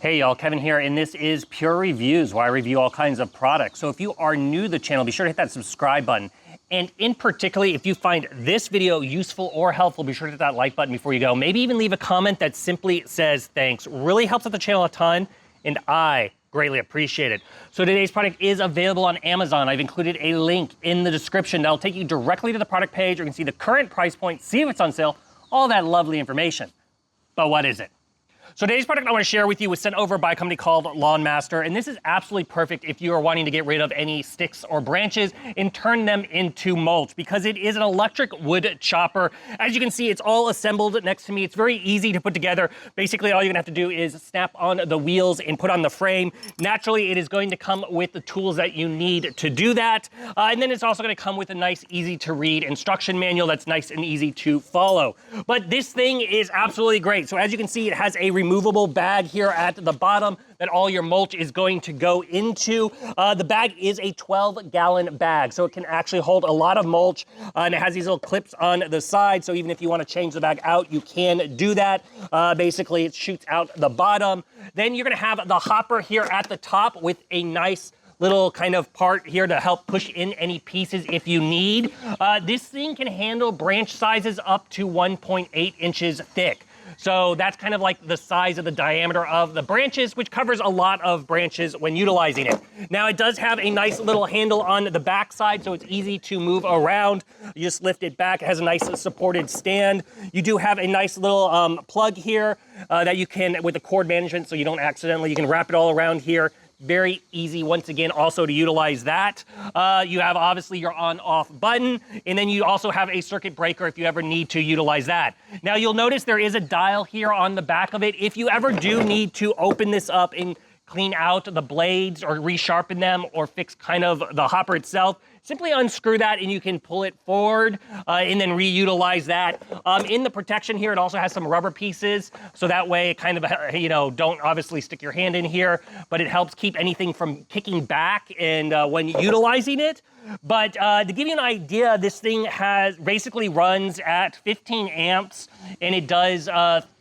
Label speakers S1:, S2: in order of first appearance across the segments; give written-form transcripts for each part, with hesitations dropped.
S1: Hey y'all, Kevin here, and this is Pure Reviews, where I review all kinds of products. So if you are new to the channel, be sure to hit that subscribe button. And in particular, if you find this video useful or helpful, be sure to hit that like button before you go. Maybe even leave a comment that simply says thanks. Really helps out the channel a ton, and I greatly appreciate it. So today's product is available on Amazon. I've included a link in the description that'll take you directly to the product page. You can see the current price point, see if it's on sale, all that lovely information. But what is it? So today's product I want to share with you was sent over by a company called LawnMaster, and this is absolutely perfect if you are wanting to get rid of any sticks or branches and turn them into mulch, because it is an electric wood chopper. As you can see, it's all assembled next to me. It's very easy to put together. Basically, all you're gonna have to do is snap on the wheels and put on the frame. Naturally, it is going to come with the tools that you need to do that. And then it's also gonna come with a nice, easy to read instruction manual that's nice and easy to follow. But this thing is absolutely great. So as you can see, it has a removable bag here at the bottom that all your mulch is going to go into. The bag is a 12-gallon bag, so it can actually hold a lot of mulch, and it has these little clips on the side, so even if you want to change the bag out, you can do that. Basically, it shoots out the bottom. Then you're gonna have the hopper here at the top with a nice little kind of part here to help push in any pieces if you need. This thing can handle branch sizes up to 1.8 inches thick. So that's kind of like the size of the diameter of the branches, which covers a lot of branches when utilizing it. Now it does have a nice little handle on the back side, so it's easy to move around. You just lift it back. It has a nice supported stand. You do have a nice little plug here that you can, with the cord management, so you don't accidentally, you can wrap it all around here. Very easy, once again, also to utilize that. You have obviously your on-off button, and then you also have a circuit breaker if you ever need to utilize that. Now you'll notice there is a dial here on the back of it. If you ever do need to open this up and clean out the blades or resharpen them or fix kind of the hopper itself, simply unscrew that and you can pull it forward and then reutilize that. In the protection here, it also has some rubber pieces, so that way it kind of, you know, don't obviously stick your hand in here, but it helps keep anything from kicking back and when utilizing it. But to give you an idea, this thing basically runs at 15 amps, and it does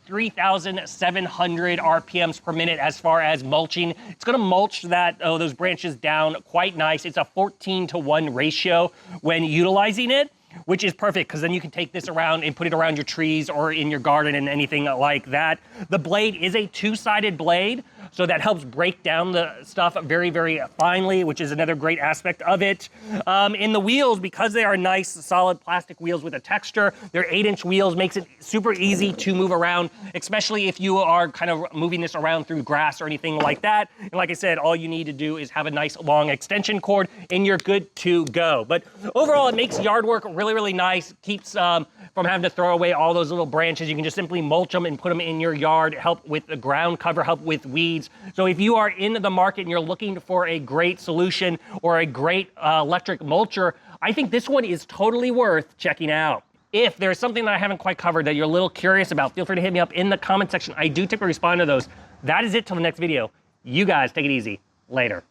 S1: 3,700 RPMs per minute as far as mulching. It's gonna mulch those branches down quite nice. It's a 14-to-1 ratio when utilizing it, which is perfect because then you can take this around and put it around your trees or in your garden and anything like that. The blade is a two-sided blade, so that helps break down the stuff very, very finely, which is another great aspect of it. In the wheels, because they are nice, solid plastic wheels with a texture, they're 8-inch wheels, makes it super easy to move around, especially if you are kind of moving this around through grass or anything like that. And like I said, all you need to do is have a nice long extension cord and you're good to go. But overall, it makes yard work really, really nice. Keeps from having to throw away all those little branches. You can just simply mulch them and put them in your yard, help with the ground cover, help with weeds. So if you are in the market and you're looking for a great solution or a great electric mulcher, I think this one is totally worth checking out. If there's something that I haven't quite covered that you're a little curious about, feel free to hit me up in the comment section. I do typically respond to those. That is it till the next video. You guys take it easy. Later.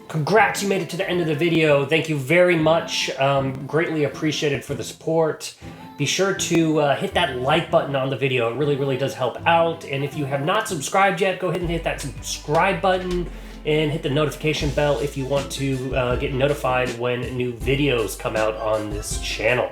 S1: Congrats, you made it to the end of the video. Thank you very much. Greatly appreciated for the support. Be sure to hit that like button on the video. It really, really does help out. And if you have not subscribed yet, go ahead and hit that subscribe button and hit the notification bell if you want to get notified when new videos come out on this channel.